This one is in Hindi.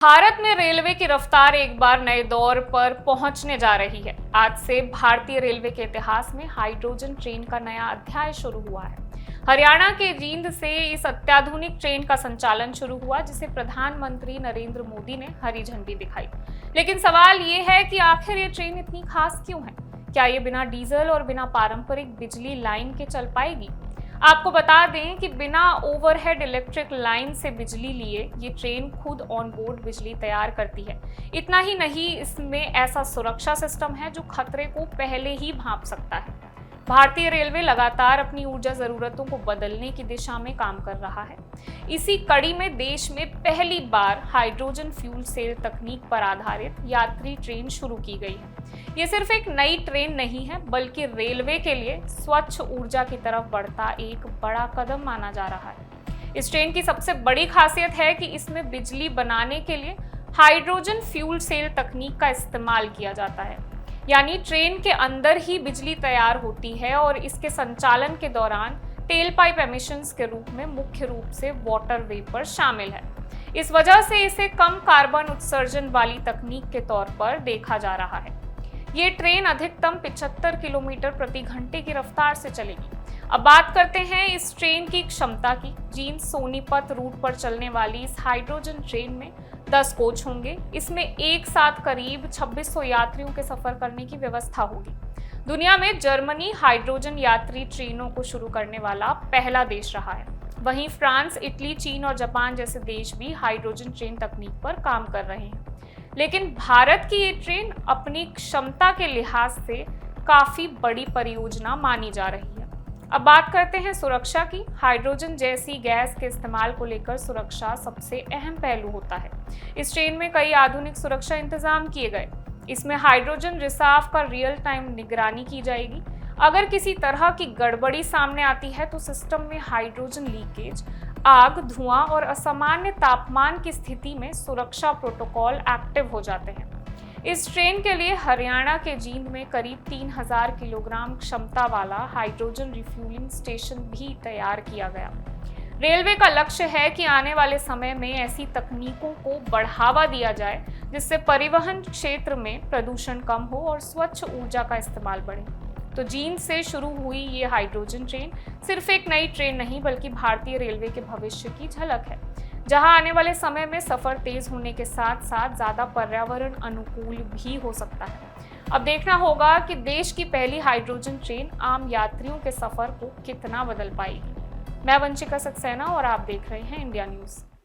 भारत में रेलवे की रफ्तार एक बार नए दौर पर पहुंचने जा रही है। आज से भारतीय रेलवे के इतिहास में हाइड्रोजन ट्रेन का नया अध्याय शुरू हुआ है। हरियाणा के जींद से इस अत्याधुनिक ट्रेन का संचालन शुरू हुआ, जिसे प्रधानमंत्री नरेंद्र मोदी ने हरी झंडी दिखाई। लेकिन सवाल ये है कि आखिर ये ट्रेन इतनी खास क्यों है? क्या ये बिना डीजल और बिना पारंपरिक बिजली लाइन के चल पाएगी? आपको बता दें कि बिना ओवरहेड इलेक्ट्रिक लाइन से बिजली लिए ये ट्रेन खुद ऑन बोर्ड बिजली तैयार करती है। इतना ही नहीं, इसमें ऐसा सुरक्षा सिस्टम है जो खतरे को पहले ही भांप सकता है। भारतीय रेलवे लगातार अपनी ऊर्जा जरूरतों को बदलने की दिशा में काम कर रहा है। इसी कड़ी में देश में पहली बार हाइड्रोजन फ्यूल सेल तकनीक पर आधारित यात्री ट्रेन शुरू की गई है। ये सिर्फ एक नई ट्रेन नहीं है, बल्कि रेलवे के लिए स्वच्छ ऊर्जा की तरफ बढ़ता एक बड़ा कदम माना जा रहा है। इस ट्रेन की सबसे बड़ी खासियत है कि इसमें बिजली बनाने के लिए हाइड्रोजन फ्यूल सेल तकनीक का इस्तेमाल किया जाता है। यानी ट्रेन के अंदर ही बिजली तैयार होती है और इसके संचालन के दौरान टेल पाइप एमिशंस के रूप में मुख्य रूप से वाटर वेपर शामिल है। इस वजह से इसे कम कार्बन उत्सर्जन वाली तकनीक के तौर पर देखा जा रहा है। ये ट्रेन अधिकतम 75 किलोमीटर प्रति घंटे की रफ्तार से चलेगी। अब बात करते हैं इस ट्रेन की क्षमता की। जींद सोनीपत रूट पर चलने वाली इस हाइड्रोजन ट्रेन में 10 कोच होंगे। इसमें एक साथ करीब 2600 यात्रियों के सफर करने की व्यवस्था होगी। दुनिया में जर्मनी हाइड्रोजन यात्री ट्रेनों को शुरू करने वाला पहला देश रहा है। वहीं फ्रांस, इटली, चीन और जापान जैसे देश भी हाइड्रोजन ट्रेन तकनीक पर काम कर रहे हैं। लेकिन भारत की ये ट्रेन अपनी क्षमता के लिहाज से काफी बड़ी परियोजना मानी जा रही है। अब बात करते हैं सुरक्षा की। हाइड्रोजन जैसी गैस के इस्तेमाल को लेकर सुरक्षा सबसे अहम पहलू होता है। इस ट्रेन में कई आधुनिक सुरक्षा इंतजाम किए गए। इसमें हाइड्रोजन रिसाव का रियल टाइम निगरानी की जाएगी। अगर किसी तरह की गड़बड़ी सामने आती है तो सिस्टम में हाइड्रोजन लीकेज, आग, धुआं और असामान्य तापमान की स्थिति में सुरक्षा प्रोटोकॉल एक्टिव हो जाते हैं। इस ट्रेन के लिए हरियाणा के जींद में करीब 3000 किलोग्राम क्षमता वाला हाइड्रोजन रिफ्यूलिंग स्टेशन भी तैयार किया गया। रेलवे का लक्ष्य है कि आने वाले समय में ऐसी तकनीकों को बढ़ावा दिया जाए जिससे परिवहन क्षेत्र में प्रदूषण कम हो और स्वच्छ ऊर्जा का इस्तेमाल बढ़े। तो जींद से शुरू हुई ये हाइड्रोजन ट्रेन सिर्फ एक नई ट्रेन नहीं, बल्कि भारतीय रेलवे के भविष्य की झलक है, जहां आने वाले समय में सफर तेज होने के साथ साथ ज्यादा पर्यावरण अनुकूल भी हो सकता है। अब देखना होगा कि देश की पहली हाइड्रोजन ट्रेन आम यात्रियों के सफर को कितना बदल पाएगी। मैं वंशिका सक्सेना और आप देख रहे हैं इंडिया न्यूज़।